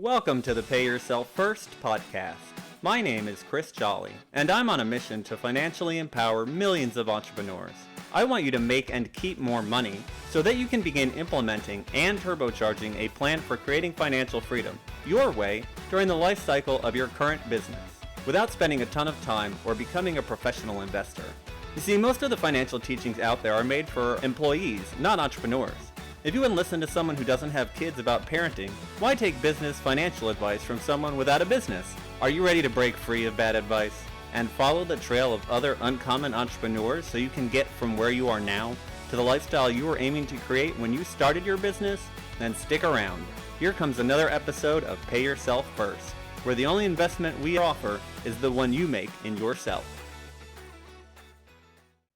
Welcome to the Pay Yourself First podcast. My name is Chris Jolly, and I'm on a mission to financially empower millions of entrepreneurs. I want you to make and keep more money so that you can begin implementing and turbocharging a plan for creating financial freedom your way during the life cycle of your current business without spending a ton of time or becoming a professional investor. You see, most of the financial teachings out there are made for employees, not entrepreneurs. If you wouldn't listen to someone who doesn't have kids about parenting, why take business financial advice from someone without a business? Are you ready to break free of bad advice and follow the trail of other uncommon entrepreneurs so you can get from where you are now to the lifestyle you were aiming to create when you started your business? Then stick around. Here comes another episode of Pay Yourself First, where the only investment we offer is the one you make in yourself.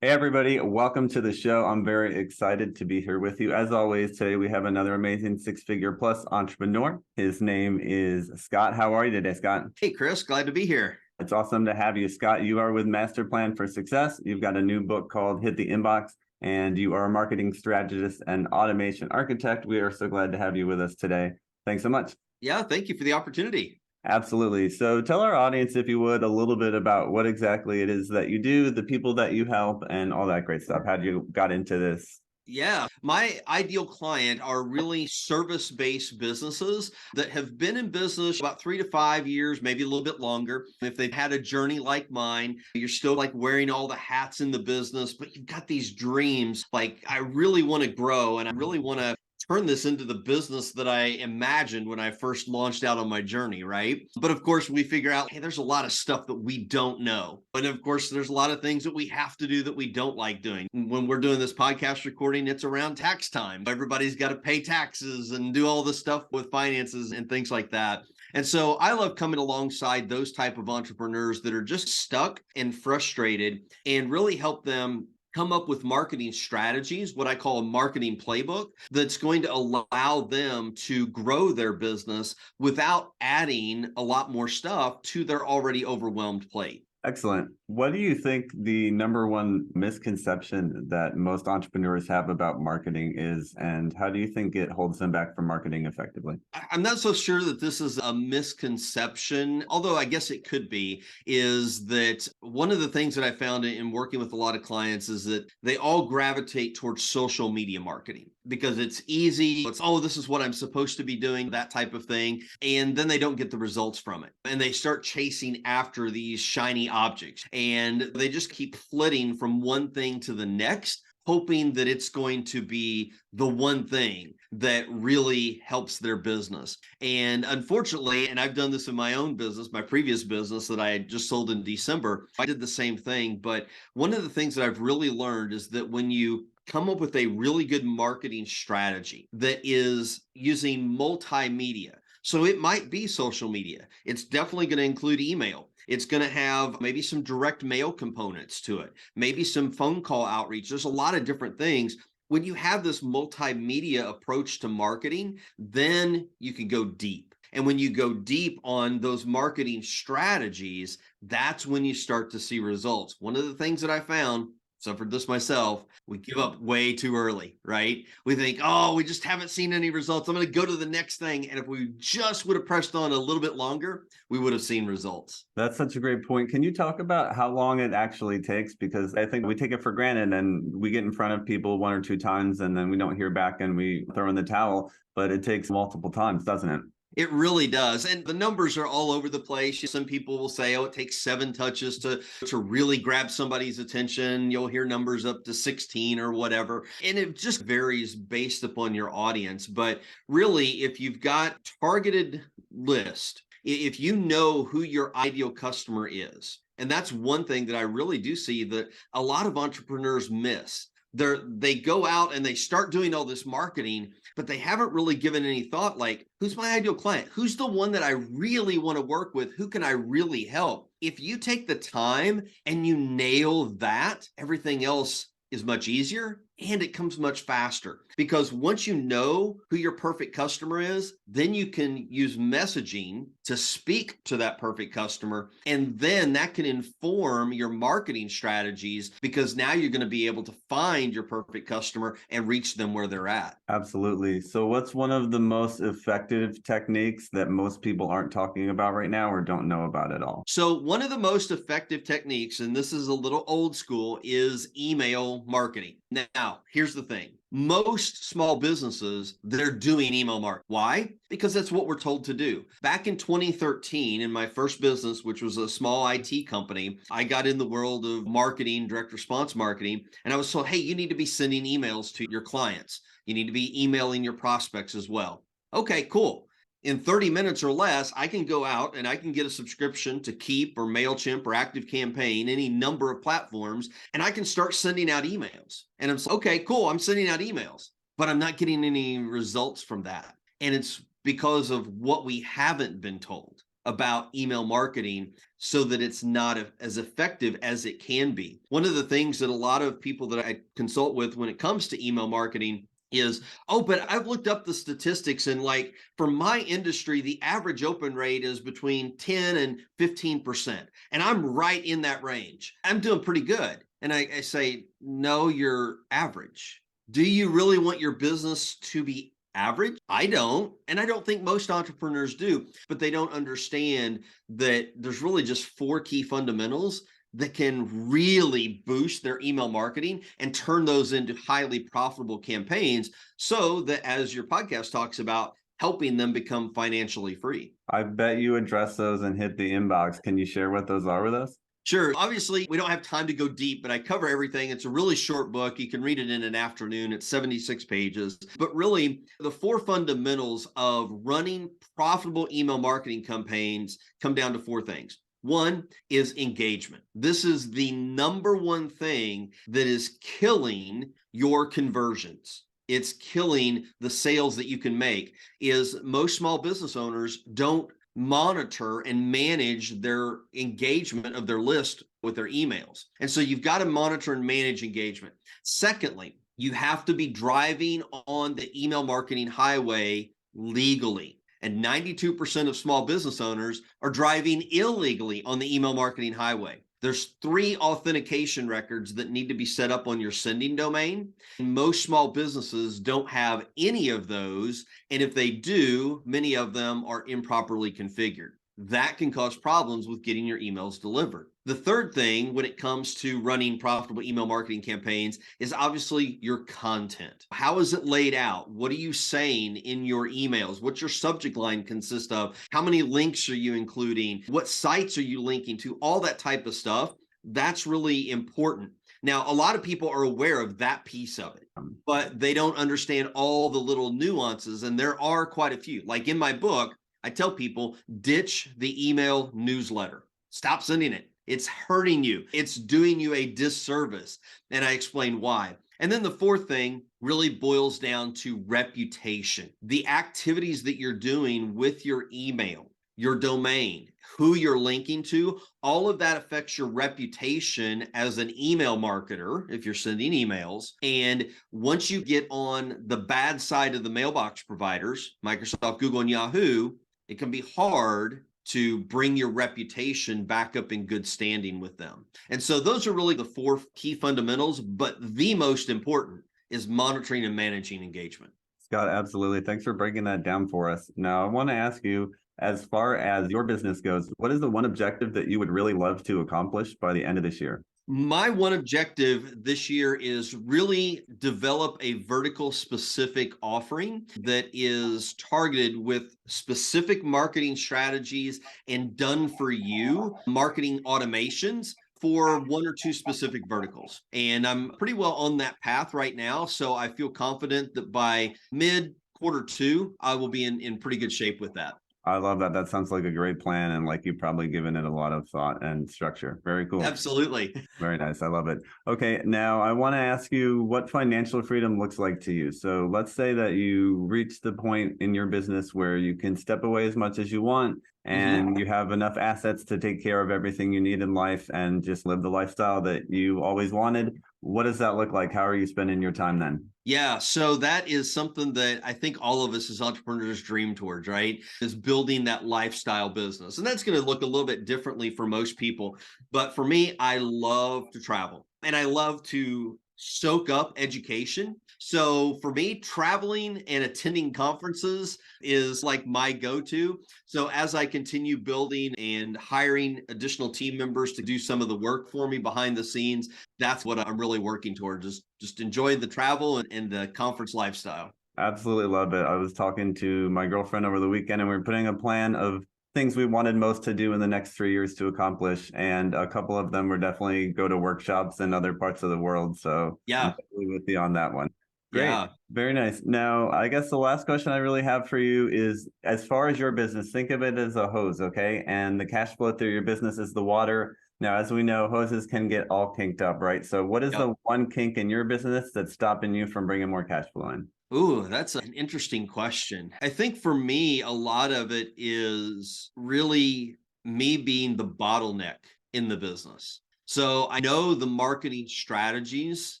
Hey everybody, welcome to the show. I'm very excited to be here with you. As always, today we have another amazing six-figure plus entrepreneur. His name is Scott. How are you today, Scott? Hey Chris, glad to be here. It's awesome to have you, Scott. You are with Master Plan for Success. You've got a new book called Hit the Inbox, and you are a marketing strategist and automation architect. We are so glad to have you with us today. Thanks so much. Yeah, thank you for the opportunity. Absolutely. So tell our audience, if you would, a little bit about what exactly it is that you do, the people that you help, and all that great stuff. How you got into this? Yeah, my ideal client are really service-based businesses that have been in business about 3 to 5 years, maybe a little bit longer. If they've had a journey like mine, you're still like wearing all the hats in the business, but you've got these dreams like, I really want to grow and I really want to turn this into the business that I imagined when I first launched out on my journey, right? But of course, we figure out, hey, there's a lot of stuff that we don't know. And of course, there's a lot of things that we have to do that we don't like doing. When we're doing this podcast recording, it's around tax time. Everybody's got to pay taxes and do all the stuff with finances and things like that. And so I love coming alongside those type of entrepreneurs that are just stuck and frustrated and really help them come up with marketing strategies, what I call a marketing playbook, that's going to allow them to grow their business without adding a lot more stuff to their already overwhelmed plate. Excellent. What do you think the number one misconception that most entrepreneurs have about marketing is, and how do you think it holds them back from marketing effectively? I'm not so sure that this is a misconception, although I guess it could be, is that one of the things that I found in working with a lot of clients is that they all gravitate towards social media marketing because it's easy. It's, oh, this is what I'm supposed to be doing, that type of thing. And then they don't get the results from it. And they start chasing after these shiny objects. And they just keep flitting from one thing to the next, hoping that it's going to be the one thing that really helps their business. And unfortunately, and I've done this in my own business, my previous business that I had just sold in December, I did the same thing. But one of the things that I've really learned is that when you come up with a really good marketing strategy that is using multimedia, so it might be social media. It's definitely going to include email. It's going to have maybe some direct mail components to it, maybe some phone call outreach. There's a lot of different things. When you have this multimedia approach to marketing, then you can go deep. And when you go deep on those marketing strategies, that's when you start to see results. One of the things that I found, suffered this myself, we give up way too early, right? We think, oh, we just haven't seen any results. I'm going to go to the next thing. And if we just would have pressed on a little bit longer, we would have seen results. That's such a great point. Can you talk about how long it actually takes? Because I think we take it for granted and we get in front of people one or two times and then we don't hear back and we throw in the towel, but it takes multiple times, doesn't it? It really does. And the numbers are all over the place. Some people will say, oh, it takes 7 touches to really grab somebody's attention. You'll hear numbers up to 16 or whatever. And it just varies based upon your audience. But really, if you've got targeted list, if you know who your ideal customer is, and that's one thing that I really do see that a lot of entrepreneurs miss. They go out and they start doing all this marketing, but they haven't really given any thought like, who's my ideal client? Who's the one that I really want to work with? Who can I really help? If you take the time and you nail that, everything else is much easier and it comes much faster because once you know who your perfect customer is, then you can use messaging to speak to that perfect customer. And then that can inform your marketing strategies because now you're going to be able to find your perfect customer and reach them where they're at. Absolutely. So what's one of the most effective techniques that most people aren't talking about right now or don't know about at all? So one of the most effective techniques, and this is a little old school, is email marketing. Now, here's the thing. Most small businesses, they're doing email marketing. Why? Because that's what we're told to do. Back in 2013, in my first business, which was a small IT company, I got in the world of marketing, direct response marketing, and I was told, hey, you need to be sending emails to your clients. You need to be emailing your prospects as well. Okay, cool. In 30 minutes or less, I can go out and I can get a subscription to Keep or MailChimp or ActiveCampaign, any number of platforms, and I can start sending out emails. And I'm okay, cool, I'm sending out emails, but I'm not getting any results from that. And it's because of what we haven't been told about email marketing so that it's not as effective as it can be. One of the things that a lot of people that I consult with when it comes to email marketing is, oh, but I've looked up the statistics and like for my industry, the average open rate is between 10 and 15%. And I'm right in that range. I'm doing pretty good. And I say, no, you're average. Do you really want your business to be average? I don't. And I don't think most entrepreneurs do, but they don't understand that there's really just 4 key fundamentals that can really boost their email marketing and turn those into highly profitable campaigns so that, as your podcast talks about, helping them become financially free. I bet you address those and hit the inbox. Can you share what those are with us? Sure. Obviously, we don't have time to go deep, but I cover everything. It's a really short book. You can read it in an afternoon. It's 76 pages. But really, the 4 fundamentals of running profitable email marketing campaigns come down to 4 things. One is engagement. This is the number one thing that is killing your conversions. It's killing the sales that you can make. Is most small business owners don't monitor and manage their engagement of their list with their emails. And so you've got to monitor and manage engagement. Secondly, you have to be driving on the email marketing highway legally. And 92% of small business owners are driving illegally on the email marketing highway. There's 3 authentication records that need to be set up on your sending domain. And most small businesses don't have any of those. And if they do, many of them are improperly configured. That can cause problems with getting your emails delivered. The third thing when it comes to running profitable email marketing campaigns is obviously your content. How is it laid out? What are you saying in your emails? What's your subject line consist of? How many links are you including? What sites are you linking to? All that type of stuff. That's really important. Now, a lot of people are aware of that piece of it, but they don't understand all the little nuances. And there are quite a few. Like in my book, I tell people, ditch the email newsletter. Stop sending it. It's hurting you. It's doing you a disservice. And I explain why. And then the 4th thing really boils down to reputation. The activities that you're doing with your email, your domain, who you're linking to, all of that affects your reputation as an email marketer if you're sending emails. And once you get on the bad side of the mailbox providers, Microsoft, Google, and Yahoo, it can be hard to bring your reputation back up in good standing with them. And so those are really the 4 key fundamentals, but the most important is monitoring and managing engagement. Scott, absolutely. Thanks for breaking that down for us. Now, I want to ask you, as far as your business goes, what is the one objective that you would really love to accomplish by the end of this year? My one objective this year is really develop a vertical specific offering that is targeted with specific marketing strategies and done for you marketing automations for 1 or 2 specific verticals. And I'm pretty well on that path right now. So I feel confident that by mid Q2, I will be in pretty good shape with that. I love that. That sounds like a great plan. And like you've probably given it a lot of thought and structure. Very cool. Absolutely. Very nice. I love it. Okay. Now I want to ask you what financial freedom looks like to you. So let's say that you reach the point in your business where you can step away as much as you want and you have enough assets to take care of everything you need in life and just live the lifestyle that you always wanted. what does that look like? How are you spending your time then? Yeah, so that is something that I think all of us as entrepreneurs dream towards, right? Is building that lifestyle business. And that's going to look a little bit differently for most people. But for me, I love to travel and I love to soak up education. So for me, traveling and attending conferences is like my go-to. So as I continue building and hiring additional team members to do some of the work for me behind the scenes, that's what I'm really working towards, is just enjoy the travel and the conference lifestyle. Absolutely love it. I was talking to my girlfriend over the weekend and we were putting a plan of things we wanted most to do in the next 3 years to accomplish. And a couple of them were definitely go to workshops in other parts of the world. So I'm Yeah. totally with you on that one. Great. Yeah. Very nice. Now, I guess the last question I really have for you is, as far as your business, think of it as a hose, okay? And the cash flow through your business is the water. Now, as we know, hoses can get all kinked up, right? So what is Yep. the one kink in your business that's stopping you from bringing more cash flow in? Ooh, that's an interesting question. I think for me, a lot of it is really me being the bottleneck in the business. So I know the marketing strategies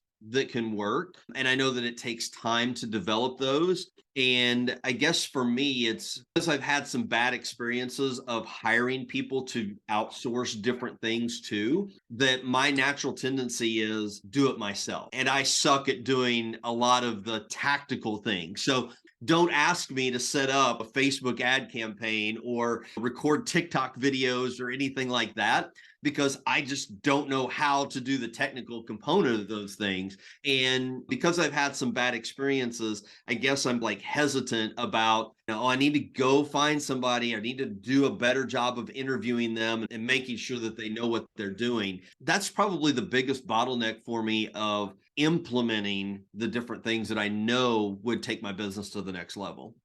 that can work, and I know that it takes time to develop those. And I guess for me, it's because I've had some bad experiences of hiring people to outsource different things too, that my natural tendency is do it myself. And I suck at doing a lot of the tactical things. So don't ask me to set up a Facebook ad campaign or record TikTok videos or anything like that, because I just don't know how to do the technical component of those things. And because I've had some bad experiences, I guess I'm like hesitant about, oh, I need to go find somebody. I need to do a better job of interviewing them and making sure that they know what they're doing. That's probably the biggest bottleneck for me of implementing the different things that I know would take my business to the next level.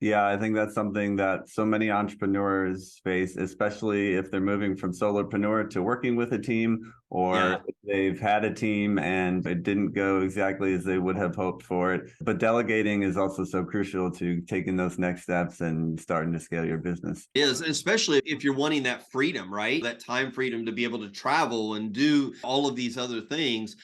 Yeah, I think that's something that so many entrepreneurs face, especially if they're moving from solopreneur to working with a team, or Yeah. if they've had a team and it didn't go exactly as they would have hoped for it. But delegating is also so crucial to taking those next steps and starting to scale your business. Is especially if you're wanting that freedom, right? That time freedom to be able to travel and do all of these other things.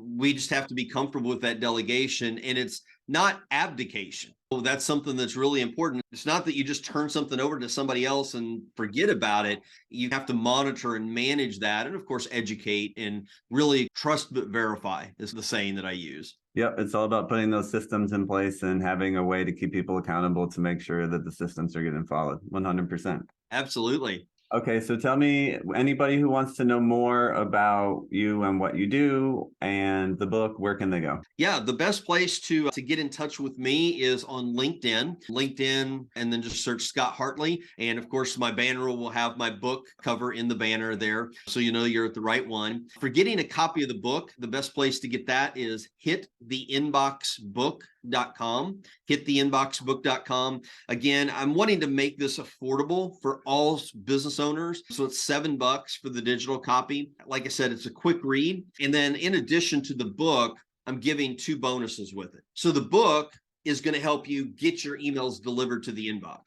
We just have to be comfortable with that delegation, and it's not abdication. So that's something that's really important. It's not that you just turn something over to somebody else and forget about it. You have to monitor and manage that, and of course, educate and really trust but verify is the saying that I use. Yep, it's all about putting those systems in place and having a way to keep people accountable to make sure that the systems are getting followed 100%. Absolutely. Okay, so tell me, anybody who wants to know more about you and what you do and the book, where can they go? Yeah, the best place to get in touch with me is on LinkedIn, and then just search Scott Hartley. And of course, my banner will have my book cover in the banner there, so you know you're at the right one. For getting a copy of the book, the best place to get that is hittheinboxbook.com. Hittheinboxbook.com. Again, I'm wanting to make this affordable for all business owners. So it's $7 for the digital copy. Like I said, it's a quick read. And then in addition to the book, I'm giving 2 bonuses with it. So the book is going to help you get your emails delivered to the inbox.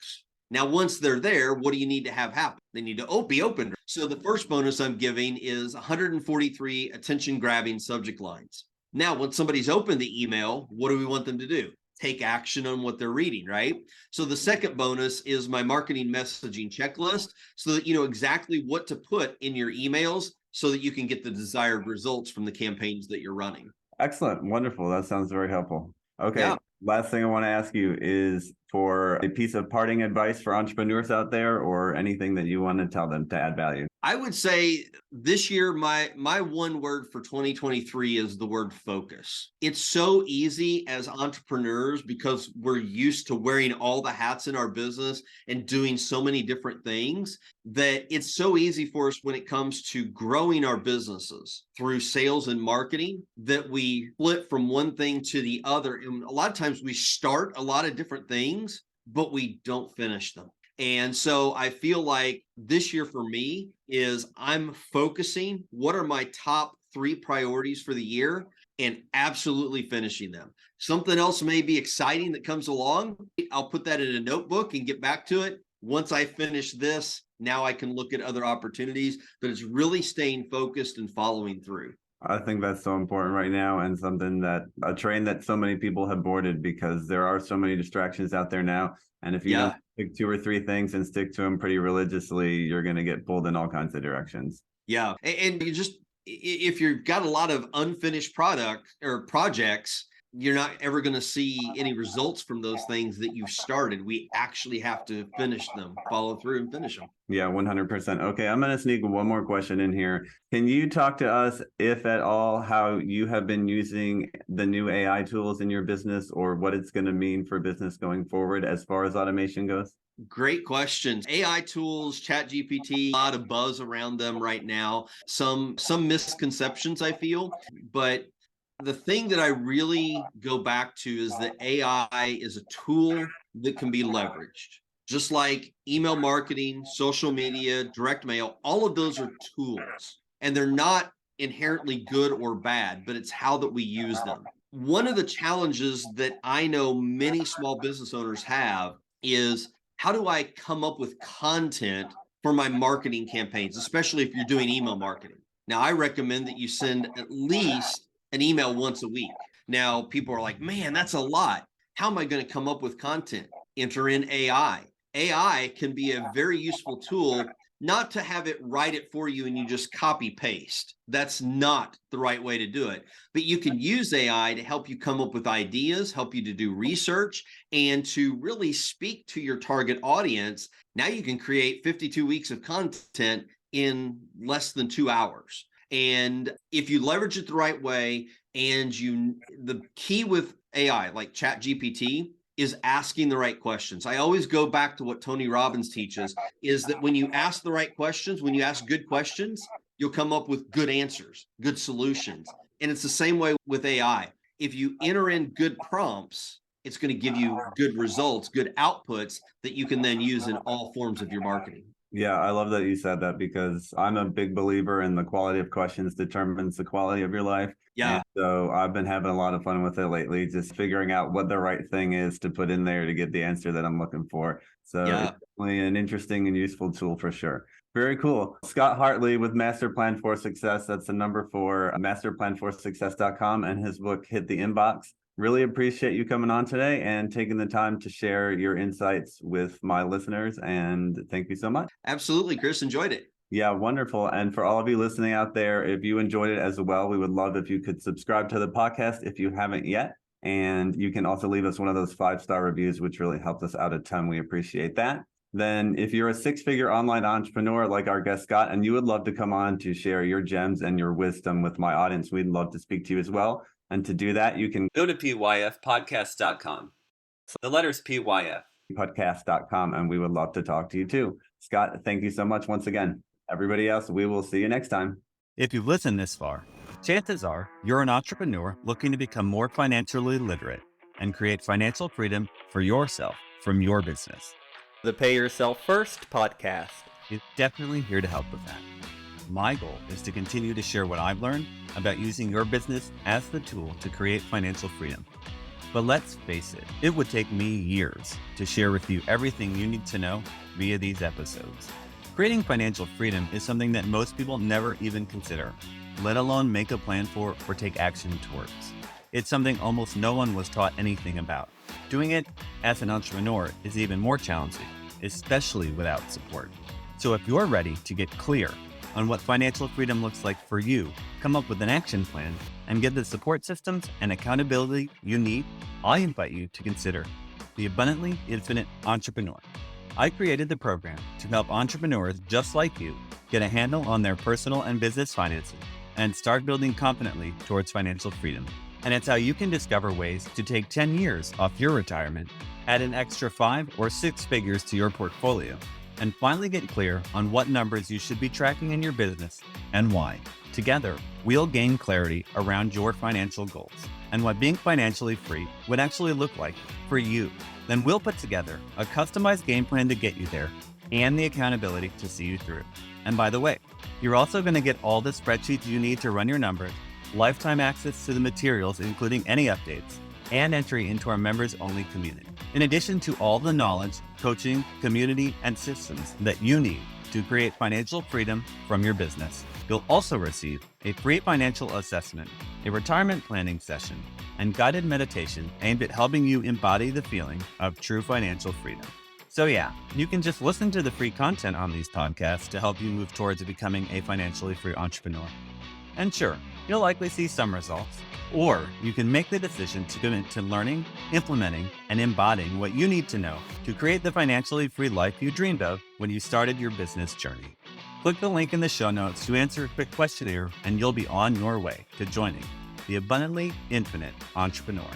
Now, once they're there, what do you need to have happen? They need to be opened. So the first bonus I'm giving is 143 attention grabbing subject lines. Now, when somebody's opened the email, what do we want them to do? Take action on what they're reading, right? So the second bonus is my marketing messaging checklist, so that you know exactly what to put in your emails so that you can get the desired results from the campaigns that you're running. Excellent. Wonderful. That sounds very helpful. Okay. Yeah. Last thing I want to ask you is for a piece of parting advice for entrepreneurs out there, or anything that you want to tell them to add value. I would say this year, my one word for 2023 is the word focus. It's so easy as entrepreneurs, because we're used to wearing all the hats in our business and doing so many different things, that it's so easy for us when it comes to growing our businesses through sales and marketing, that we flip from one thing to the other. And a lot of times we start a lot of different things, but we don't finish them. And so I feel like this year for me is I'm focusing what are my top 3 priorities for the year, and absolutely finishing them. Something else may be exciting that comes along. I'll put that in a notebook and get back to it. Once I finish this, now I can look at other opportunities, but it's really staying focused and following through. I think that's so important right now, and something that a train that so many people have boarded, because there are so many distractions out there now. And if you don't Yeah. pick two or three things and stick to them pretty religiously, you're going to get pulled in all kinds of directions. Yeah. And you just, if you've got a lot of unfinished product or projects, you're not ever going to see any results from those things that you've started. We actually have to finish them, follow through and finish them. Yeah, 100%. Okay, I'm going to sneak one more question in here. Can you talk to us, if at all, how you have been using the new AI tools in your business, or what it's going to mean for business going forward as far as automation goes? Great questions. AI tools, Chat GPT, a lot of buzz around them right now. Some misconceptions, I feel, but the thing that I really go back to is that AI is a tool that can be leveraged. Just like email marketing, social media, direct mail, all of those are tools, and they're not inherently good or bad, but it's how that we use them. One of the challenges that I know many small business owners have is, how do I come up with content for my marketing campaigns, especially if you're doing email marketing? Now, I recommend that you send at least an email once a week. Now, people are like, man, that's a lot. How am I going to come up with content? Enter in AI. AI can be a very useful tool, not to have it write it for you and you just copy paste. That's not the right way to do it. But you can use AI to help you come up with ideas, help you to do research, and to really speak to your target audience. Now you can create 52 weeks of content in less than 2 hours. And if you leverage it the right way, and the key with AI, like Chat GPT, is asking the right questions. I always go back to what Tony Robbins teaches, is that when you ask the right questions, when you ask good questions, you'll come up with good answers, good solutions. And it's the same way with AI. If you enter in good prompts, it's going to give you good results, good outputs that you can then use in all forms of your marketing. Yeah, I love that you said that, because I'm a big believer in the quality of questions determines the quality of your life. Yeah. And so I've been having a lot of fun with it lately, just figuring out what the right thing is to put in there to get the answer that I'm looking for. So Yeah. it's definitely an interesting and useful tool for sure. Very cool. Scott Hartley with Master Plan for Success. That's the number for masterplanforsuccess.com, and his book Hit the Inbox. Really appreciate you coming on today and taking the time to share your insights with my listeners. And thank you so much. Absolutely, Chris. Enjoyed it. Yeah, wonderful. And for all of you listening out there, if you enjoyed it as well, we would love if you could subscribe to the podcast if you haven't yet. And you can also leave us one of those 5-star reviews, which really helps us out a ton. We appreciate that. Then if you're a 6-figure online entrepreneur like our guest Scott, and you would love to come on to share your gems and your wisdom with my audience, we'd love to speak to you as well. And to do that, you can Go to pyfpodcast.com. The letters PYF. podcast.com, and we would love to talk to you too. Scott, thank you so much once again. Everybody else, we will see you next time. If you've listened this far, chances are you're an entrepreneur looking to become more financially literate and create financial freedom for yourself from your business. The Pay Yourself First podcast. Is definitely here to help with that. My goal is to continue to share what I've learned about using your business as the tool to create financial freedom. But let's face it, it would take me years to share with you everything you need to know via these episodes. Creating financial freedom is something that most people never even consider, let alone make a plan for or take action towards. It's something almost no one was taught anything about. Doing it as an entrepreneur is even more challenging, especially without support. So if you're ready to get clear on what financial freedom looks like for you, come up with an action plan, and get the support systems and accountability you need, I invite you to consider the Abundantly Infinite Entrepreneur. I created the program to help entrepreneurs just like you get a handle on their personal and business finances and start building confidently towards financial freedom. And it's how you can discover ways to take 10 years off your retirement, add an extra 5 or 6 figures to your portfolio, and finally get clear on what numbers you should be tracking in your business and why. Together, we'll gain clarity around your financial goals and what being financially free would actually look like for you. Then we'll put together a customized game plan to get you there and the accountability to see you through. And by the way, you're also going to get all the spreadsheets you need to run your numbers, lifetime access to the materials, including any updates, and entry into our members-only community. In addition to all the knowledge, coaching, community, and systems that you need to create financial freedom from your business. You'll also receive a free financial assessment, a retirement planning session, and guided meditation aimed at helping you embody the feeling of true financial freedom. So yeah, you can just listen to the free content on these podcasts to help you move towards becoming a financially free entrepreneur. And sure, you'll likely see some results, or you can make the decision to commit to learning, implementing, and embodying what you need to know to create the financially free life you dreamed of when you started your business journey. Click the link in the show notes to answer a quick questionnaire, and you'll be on your way to joining the abundantly infinite entrepreneur.